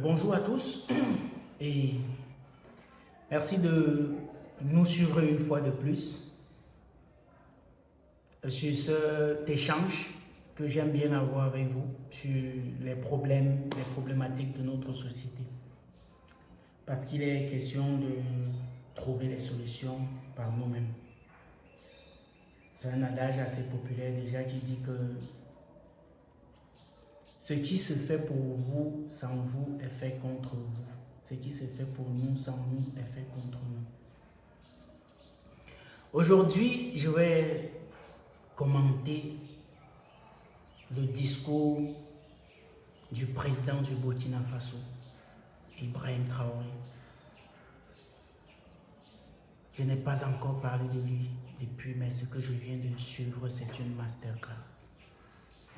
Bonjour à tous et merci de nous suivre une fois de plus sur cet échange que j'aime bien avoir avec vous sur les problèmes, les problématiques de notre société. Parce qu'il est question de trouver les solutions par nous-mêmes. C'est un adage assez populaire déjà qui dit que ce qui se fait pour vous sans vous est fait contre vous. Ce qui se fait pour nous sans nous est fait contre nous. Aujourd'hui, je vais commenter le discours du président du Burkina Faso, Ibrahim Traoré. Je n'ai pas encore parlé de lui depuis, mais ce que je viens de suivre, c'est une masterclass.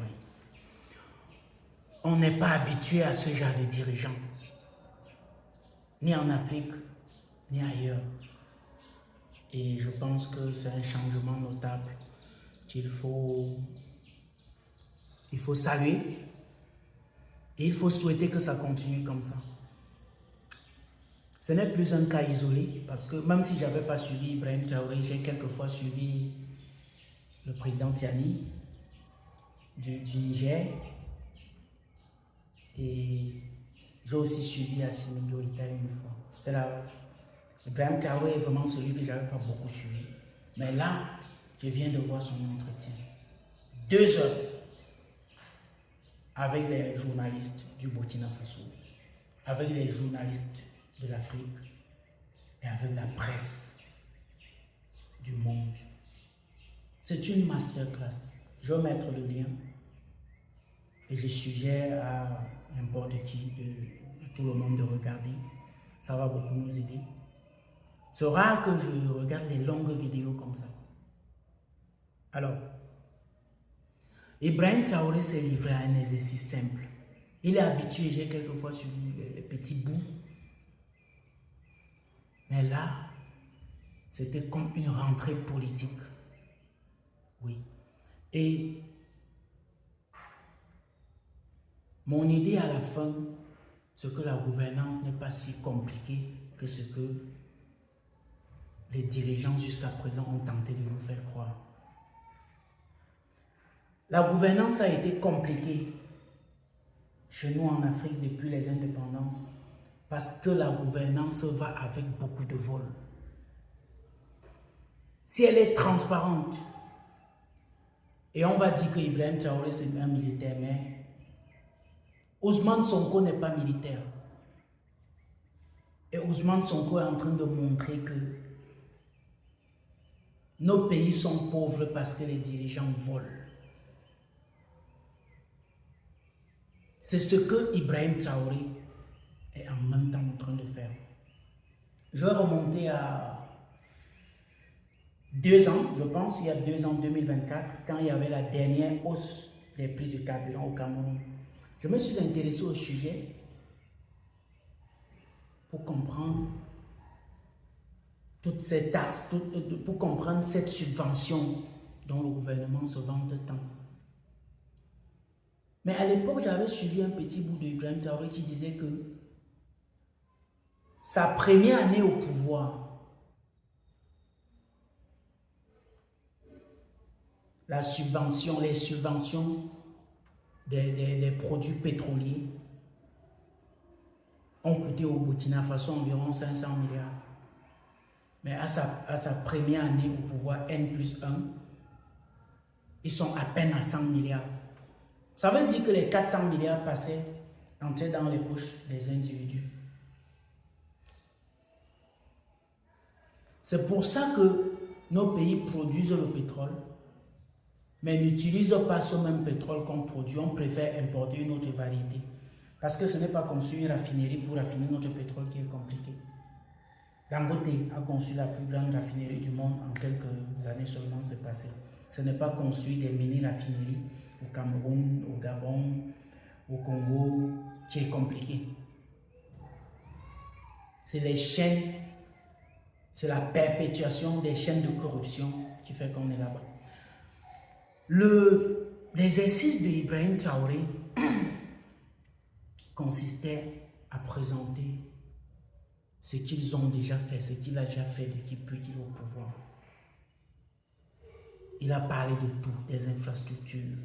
Oui. On n'est pas habitué à ce genre de dirigeants, ni en Afrique, ni ailleurs. Et je pense que c'est un changement notable qu'il faut saluer et il faut souhaiter que ça continue comme ça. Ce n'est plus un cas isolé parce que même si je n'avais pas suivi Ibrahim Traoré, j'ai quelquefois suivi le président Tiani du Niger et j'ai aussi suivi Assimi Goïta une fois. C'était là. Ibrahim Traoré est vraiment celui que je n'avais pas beaucoup suivi. Mais là, je viens de voir son entretien. 2 heures avec les journalistes du Burkina Faso, avec les journalistes de l'Afrique et avec la presse du monde. C'est une masterclass. Je vais mettre le lien et je suggère à n'importe qui, de tout le monde de regarder. Ça va beaucoup nous aider. C'est rare que je regarde des longues vidéos comme ça. Alors, Ibrahim Traoré s'est livré à un exercice simple. Il est habitué, j'ai quelquefois suivi les petits bouts. Mais là, c'était comme une rentrée politique. Oui. Et mon idée à la fin, c'est que la gouvernance n'est pas si compliquée que ce que les dirigeants jusqu'à présent ont tenté de nous faire croire. La gouvernance a été compliquée chez nous en Afrique depuis les indépendances parce que la gouvernance va avec beaucoup de vol. Si elle est transparente, et on va dire que Ibrahim Traoré c'est un militaire, mais Ousmane Sonko n'est pas militaire. Et Ousmane Sonko est en train de montrer que nos pays sont pauvres parce que les dirigeants volent. C'est ce que Ibrahim Traoré est en même temps en train de faire. Je vais remonter à 2 ans, je pense, il y a 2 ans, 2024, quand il y avait la dernière hausse des prix du carburant au Cameroun. Je me suis intéressé au sujet pour comprendre toutes ces taxes, pour comprendre cette subvention dont le gouvernement se vante tant. Mais à l'époque, j'avais suivi un petit bout de Ibrahim Traoré qui disait que sa première année au pouvoir, les subventions des produits pétroliers ont coûté au Burkina Faso environ 500 milliards. Mais à sa première année au pouvoir, N+1, ils sont à peine à 100 milliards. Ça veut dire que les 400 milliards entraient dans les poches des individus. C'est pour ça que nos pays produisent le pétrole, mais n'utilisent pas ce même pétrole qu'on produit. On préfère importer une autre variété. Parce que ce n'est pas construire une raffinerie pour raffiner notre pétrole qui est compliqué. Dangote a conçu la plus grande raffinerie du monde en quelques années seulement, c'est passé. Ce n'est pas construire des mini-raffineries au Cameroun, au Gabon, au Congo, qui est compliqué. C'est les chaînes, c'est la perpétuation des chaînes de corruption qui fait qu'on est là-bas. L'exercice de Ibrahim Traoré consistait à présenter ce qu'ils ont déjà fait, ce qu'il a déjà fait depuis qu'il est au pouvoir. Il a parlé de tout, des infrastructures.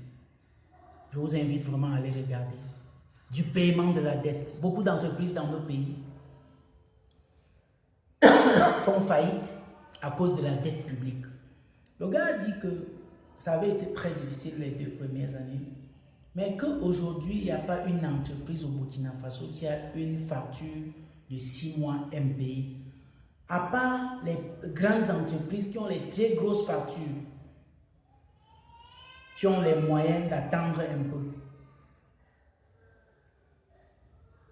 Je vous invite vraiment à aller regarder. Du paiement de la dette. Beaucoup d'entreprises dans nos pays font faillite à cause de la dette publique. Le gars a dit que ça avait été très difficile les 2 premières années, mais qu'aujourd'hui, il n'y a pas une entreprise au Burkina Faso qui a une facture de 6 mois impayée. À part les grandes entreprises qui ont les très grosses factures, qui ont les moyens d'attendre un peu.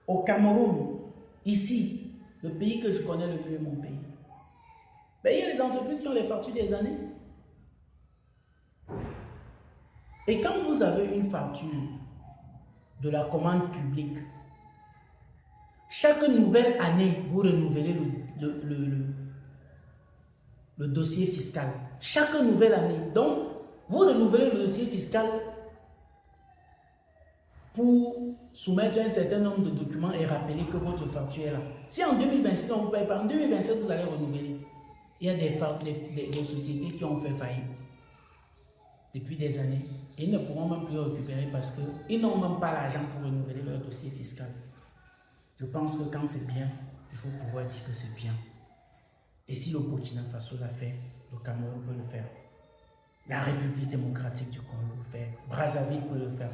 Au Cameroun, ici, le pays que je connais le mieux, mon pays, ben, il y a les entreprises qui ont les factures des années. Et quand vous avez une facture de la commande publique, chaque nouvelle année, vous renouvelez le dossier fiscal. Chaque nouvelle année. Donc, vous renouvelez le dossier fiscal pour soumettre un certain nombre de documents et rappeler que votre facture est là. Si en 2026, on ne vous paye pas, en 2027, vous allez renouveler. Il y a des sociétés qui ont fait faillite depuis des années. Et ils ne pourront même plus récupérer parce qu'ils n'ont même pas l'argent pour renouveler leur dossier fiscal. Je pense que quand c'est bien, il faut pouvoir dire que c'est bien. Et si le Burkina Faso l'a fait, le Cameroun peut le faire. La République démocratique du Congo peut le faire. Brazzaville peut le faire.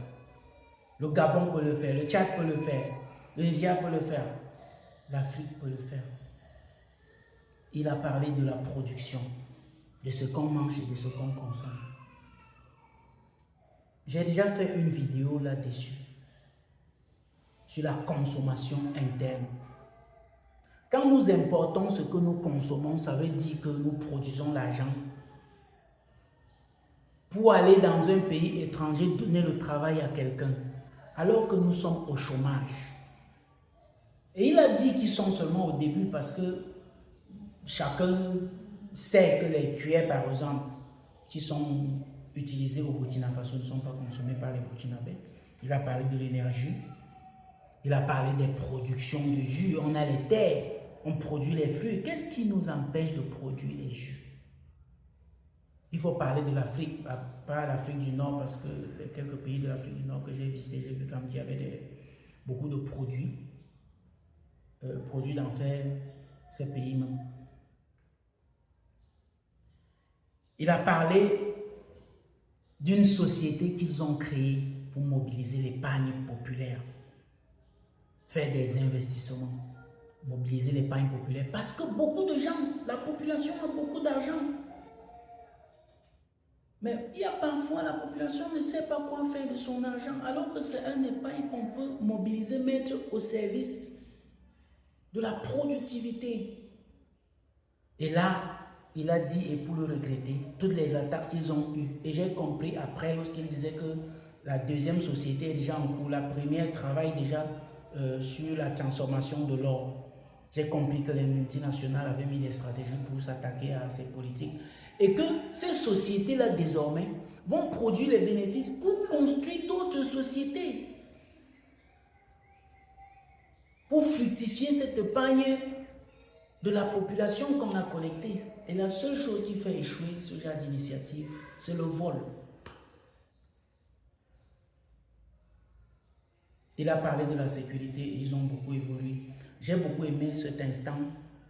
Le Gabon peut le faire. Le Tchad peut le faire. Le Nigeria peut le faire. L'Afrique peut le faire. Il a parlé de la production, de ce qu'on mange et de ce qu'on consomme. J'ai déjà fait une vidéo là-dessus, sur la consommation interne. Quand nous importons ce que nous consommons, ça veut dire que nous produisons l'argent pour aller dans un pays étranger donner le travail à quelqu'un, alors que nous sommes au chômage. Et il a dit qu'ils sont seulement au début parce que chacun sait que les cuillères, par exemple, qui sont utilisées au Burkina Faso ne sont pas consommées par les Burkinabés. Il a parlé de l'énergie. Il a parlé des productions de jus. On a les terres, on produit les fruits. Qu'est-ce qui nous empêche de produire les jus? Il faut parler de l'Afrique, pas l'Afrique du Nord, parce que les quelques pays de l'Afrique du Nord que j'ai visités, j'ai vu qu'il y avait beaucoup de produits, produits dans ces pays même. Il a parlé d'une société qu'ils ont créée pour mobiliser l'épargne populaire, faire des investissements, mobiliser l'épargne populaire, parce que beaucoup de gens, la population a beaucoup d'argent. Mais il y a parfois, la population ne sait pas quoi faire de son argent, alors que c'est un épargne qu'on peut mobiliser, mettre au service de la productivité. Et là, il a dit, et pour le regretter, toutes les attaques qu'ils ont eues. Et j'ai compris après, lorsqu'il disait que la deuxième société est déjà en cours, la première travaille déjà sur la transformation de l'or. J'ai compris que les multinationales avaient mis des stratégies pour s'attaquer à ces politiques. Et que ces sociétés-là, désormais, vont produire les bénéfices pour construire d'autres sociétés. Pour fructifier cette épargne de la population qu'on a collectée. Et la seule chose qui fait échouer ce genre d'initiative, c'est le vol. Il a parlé de la sécurité et ils ont beaucoup évolué. J'ai beaucoup aimé cet instant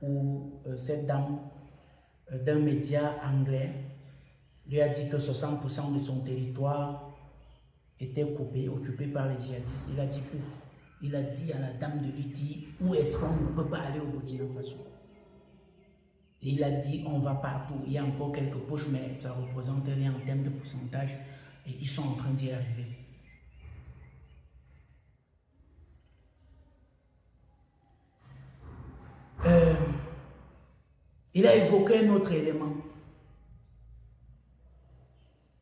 où cette dame d'un média anglais lui a dit que 60% de son territoire était occupé par les djihadistes. Il a dit où? Il a dit à la dame de lui dire où est-ce qu'on ne peut pas aller au Burkina Faso. Et il a dit on va partout. Il y a encore quelques poches, mais ça représente rien en termes de pourcentage. Et ils sont en train d'y arriver. Il a évoqué un autre élément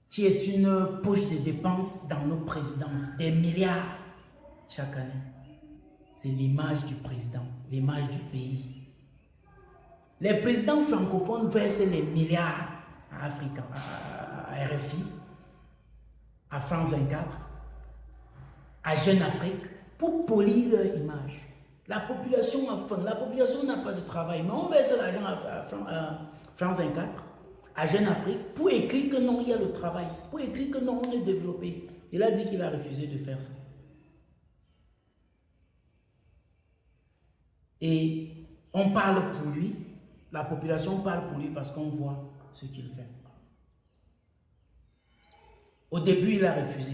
qui est une poche de dépenses dans nos présidences, des milliards chaque année. C'est l'image du président, l'image du pays. Les présidents francophones versent les milliards à Africa, à RFI, à France 24, à Jeune Afrique, pour polir leur image. La population a faim, la population n'a pas de travail, mais on verse l'argent à France 24, à Jeune Afrique, pour écrire que non, il y a le travail, pour écrire que non, on est développé. Il a dit qu'il a refusé de faire ça. Et on parle pour lui, la population parle pour lui parce qu'on voit ce qu'il fait. Au début, il a refusé.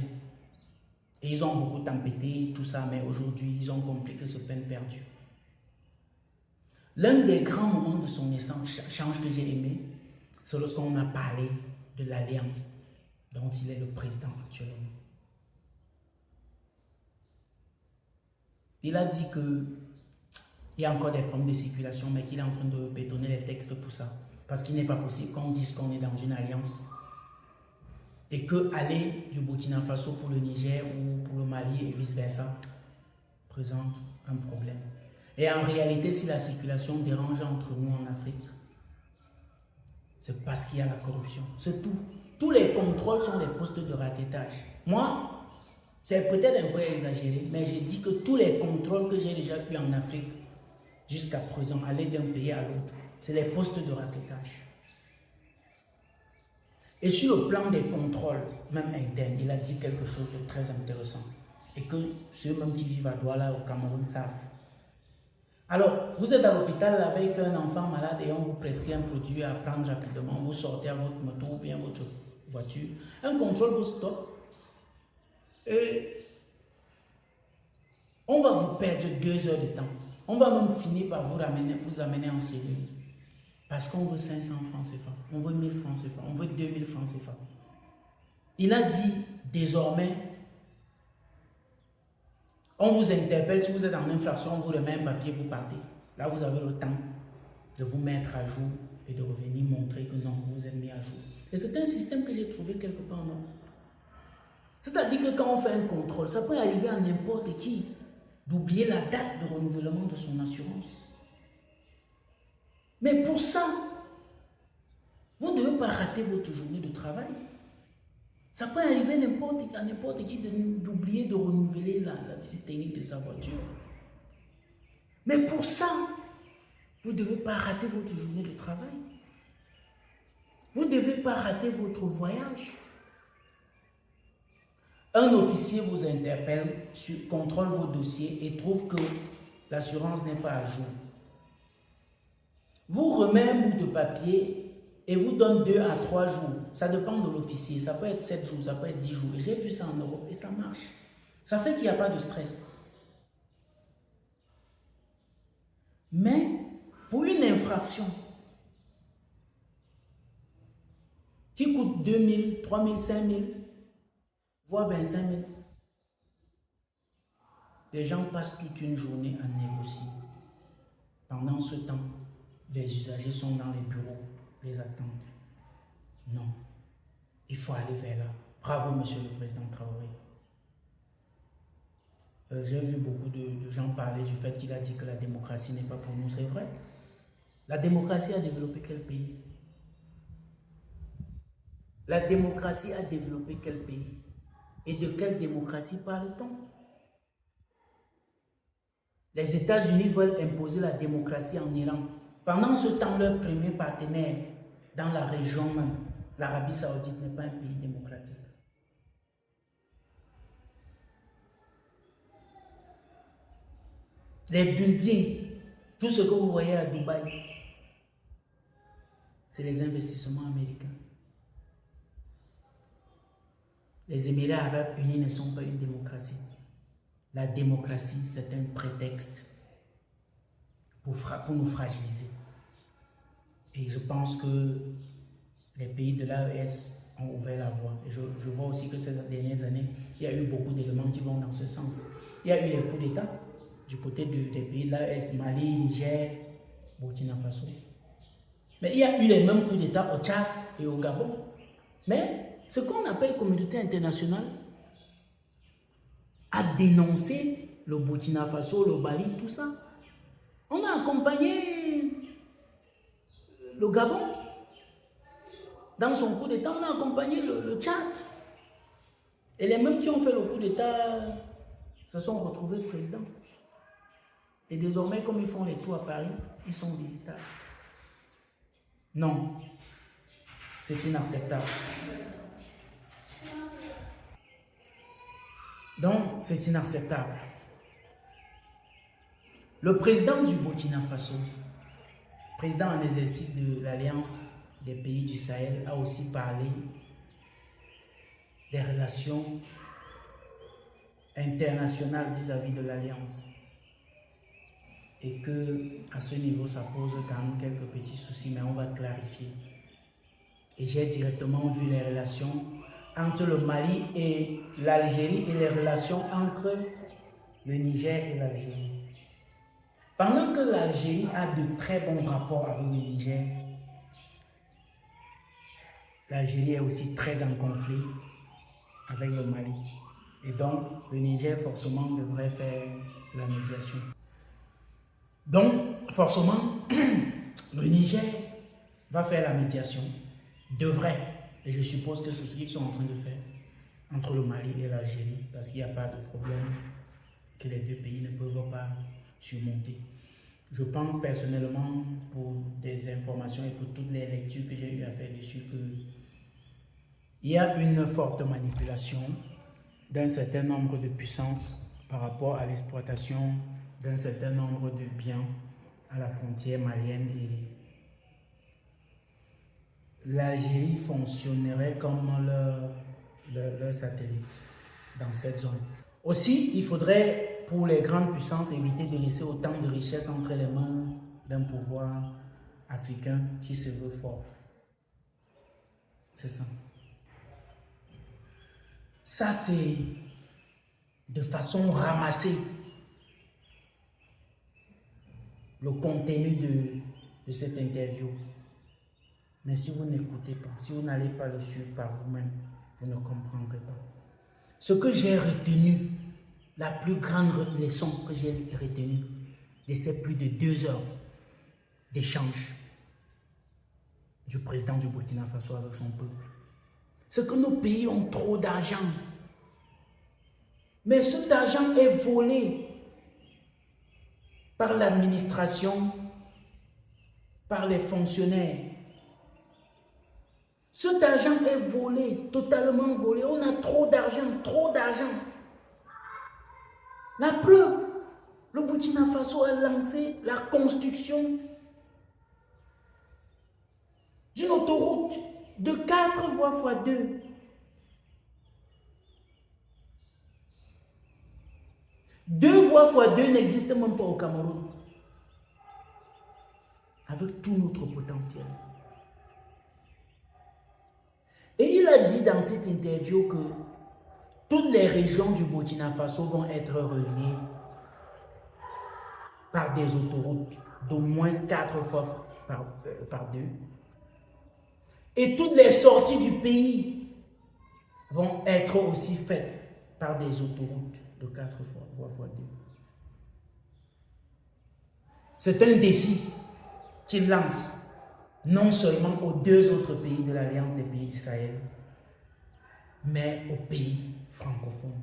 Et ils ont beaucoup tempêté, tout ça, mais aujourd'hui, ils ont compris que c'est peine perdue. L'un des grands moments de son échange que j'ai aimé, c'est lorsqu'on a parlé de l'alliance dont il est le président actuellement. Il a dit que il y a encore des problèmes de circulation, mais qu'il est en train de bétonner les textes pour ça. Parce qu'il n'est pas possible qu'on dise qu'on est dans une alliance et que aller du Burkina Faso pour le Niger ou pour le Mali et vice-versa présente un problème. Et en réalité, si la circulation dérange entre nous en Afrique, c'est parce qu'il y a la corruption. C'est tout. Tous les contrôles sont des postes de raquettage. Moi, c'est peut-être un peu exagéré, mais j'ai dit que tous les contrôles que j'ai déjà eu en Afrique jusqu'à présent, aller d'un pays à l'autre, c'est les postes de raquettage. Et sur le plan des contrôles, même internes, il a dit quelque chose de très intéressant. Et que ceux même qui vivent à Douala, au Cameroun, savent. Alors, vous êtes à l'hôpital avec un enfant malade et on vous prescrit un produit à prendre rapidement. Vous sortez à votre moto ou bien votre voiture. Un contrôle vous stoppe. Et on va vous perdre 2 heures de temps. On va même finir par vous amener en cellule. Parce qu'on veut 500 francs CFA, on veut 1000 francs CFA, on veut 2000 francs CFA. Il a dit désormais, on vous interpelle, si vous êtes en infraction, on vous remet un papier, vous partez. Là, vous avez le temps de vous mettre à jour et de revenir montrer que non, vous êtes mis à jour. Et c'est un système que j'ai trouvé quelque part, non? C'est-à-dire que quand on fait un contrôle, ça peut arriver à n'importe qui d'oublier la date de renouvellement de son assurance. Mais pour ça, vous ne devez pas rater votre journée de travail. Ça peut arriver à n'importe qui d'oublier de renouveler la visite technique de sa voiture. Mais pour ça, vous ne devez pas rater votre journée de travail. Vous ne devez pas rater votre voyage. Un officier vous interpelle, contrôle vos dossiers et trouve que l'assurance n'est pas à jour. Vous remet un bout de papier et vous donne 2 à 3 jours. Ça dépend de l'officier. Ça peut être 7 jours, ça peut être 10 jours. J'ai vu ça en Europe et ça marche. Ça fait qu'il n'y a pas de stress. Mais pour une infraction qui coûte 2000, 3000, 5000, voire 25 000, les gens passent toute une journée à négocier. Pendant ce temps, les usagers sont dans les bureaux, les attendent. Non, il faut aller vers là. Bravo, monsieur le président Traoré. J'ai vu beaucoup de gens parler du fait qu'il a dit que la démocratie n'est pas pour nous. C'est vrai. La démocratie a développé quel pays? La démocratie a développé quel pays? Et de quelle démocratie parle-t-on? Les États-Unis veulent imposer la démocratie en Iran. Pendant ce temps, leur premier partenaire dans la région même, l'Arabie Saoudite, n'est pas un pays démocratique. Les buildings, tout ce que vous voyez à Dubaï, c'est les investissements américains. Les Émirats arabes unis ne sont pas une démocratie. La démocratie, c'est un prétexte pour nous fragiliser. Et je pense que les pays de l'AES ont ouvert la voie. Et je vois aussi que ces dernières années, il y a eu beaucoup d'éléments qui vont dans ce sens. Il y a eu les coups d'État du côté des pays de l'AES, Mali, Niger, Burkina Faso. Mais il y a eu les mêmes coups d'État au Tchad et au Gabon. Mais ce qu'on appelle communauté internationale a dénoncé le Burkina Faso, le Mali, tout ça. On a accompagné le Gabon dans son coup d'État, on a accompagné le Tchad. Et les mêmes qui ont fait le coup d'État se sont retrouvés présidents. Et désormais, comme ils font les tours à Paris, ils sont visitables. Non, c'est inacceptable. Donc, c'est inacceptable. Le président du Burkina Faso, président en exercice de l'Alliance des pays du Sahel, a aussi parlé des relations internationales vis-à-vis de l'Alliance. Et que à ce niveau, ça pose quand même quelques petits soucis, mais on va clarifier. Et j'ai directement vu les relations entre le Mali et l'Algérie et les relations entre le Niger et l'Algérie. Pendant que l'Algérie a de très bons rapports avec le Niger, l'Algérie est aussi très en conflit avec le Mali. Et donc, le Niger forcément devrait faire la médiation. Donc, forcément, le Niger va faire la médiation, devrait, et je suppose que c'est ce qu'ils sont en train de faire, entre le Mali et l'Algérie, parce qu'il n'y a pas de problème que les deux pays ne peuvent pas surmonter. Je pense personnellement, pour des informations et pour toutes les lectures que j'ai eu à faire dessus, qu'il y a une forte manipulation d'un certain nombre de puissances par rapport à l'exploitation d'un certain nombre de biens à la frontière malienne, et l'Algérie fonctionnerait comme leur satellite dans cette zone. Aussi, il faudrait pour les grandes puissances éviter de laisser autant de richesses entre les mains d'un pouvoir africain qui se veut fort. C'est ça. Ça, c'est de façon ramassée le contenu de cette interview. Mais si vous n'écoutez pas, si vous n'allez pas le suivre par vous-même, vous ne comprendrez pas. Ce que j'ai retenu, la plus grande leçon que j'ai retenue de ces plus de 2 heures d'échange du président du Burkina Faso avec son peuple, c'est que nos pays ont trop d'argent. Mais cet argent est volé par l'administration, par les fonctionnaires. Cet argent est volé, totalement volé. On a trop d'argent, trop d'argent. La preuve, le Burkina Faso a lancé la construction d'une autoroute de 4 voies x 2. Deux voies x 2 n'existent même pas au Cameroun. Avec tout notre potentiel. Et il a dit dans cette interview que toutes les régions du Burkina Faso vont être reliées par des autoroutes d'au moins 4 fois par 2. Et toutes les sorties du pays vont être aussi faites par des autoroutes de 4 voies x 2. C'est un défi qu'il lance non seulement aux 2 autres pays de l'Alliance des pays du Sahel, mais aux pays francophones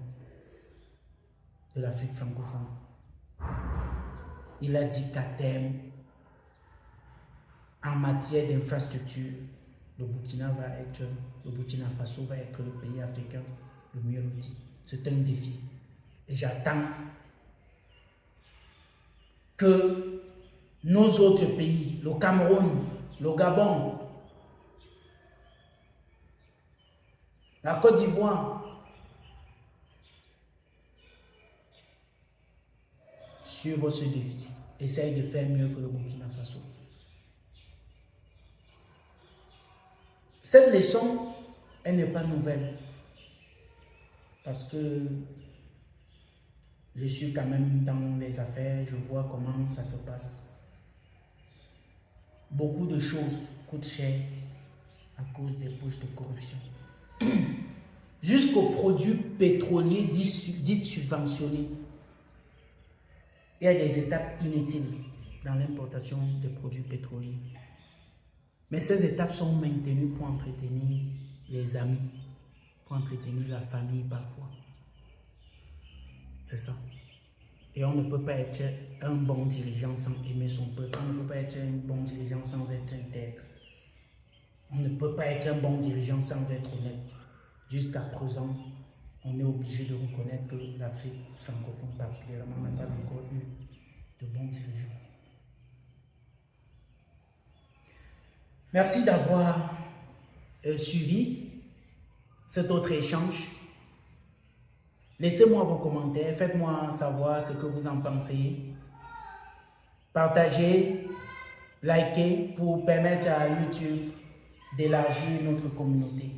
de l'Afrique francophone. Il a dit qu'à terme, en matière d'infrastructure, le Burkina Faso va être le pays africain le mieux loti. C'est un défi. Et j'attends que nos autres pays, le Cameroun, le Gabon, la Côte d'Ivoire, suivent ce défi, essayent de faire mieux que le Burkina Faso. Cette leçon, elle n'est pas nouvelle, parce que je suis quand même dans les affaires, je vois comment ça se passe. Beaucoup de choses coûtent cher à cause des poches de corruption. Jusqu'aux produits pétroliers dits subventionnés. Il y a des étapes inutiles dans l'importation des produits pétroliers. Mais ces étapes sont maintenues pour entretenir les amis, pour entretenir la famille parfois. C'est ça. Et on ne peut pas être un bon dirigeant sans aimer son peuple. On ne peut pas être un bon dirigeant sans être intègre. On ne peut pas être un bon dirigeant sans être honnête. Jusqu'à présent, on est obligé de reconnaître que l'Afrique francophone particulièrement n'a pas encore eu de bons dirigeants. Merci d'avoir suivi cet autre échange. Laissez-moi vos commentaires, faites-moi savoir ce que vous en pensez. Partagez, likez pour permettre à YouTube d'élargir notre communauté.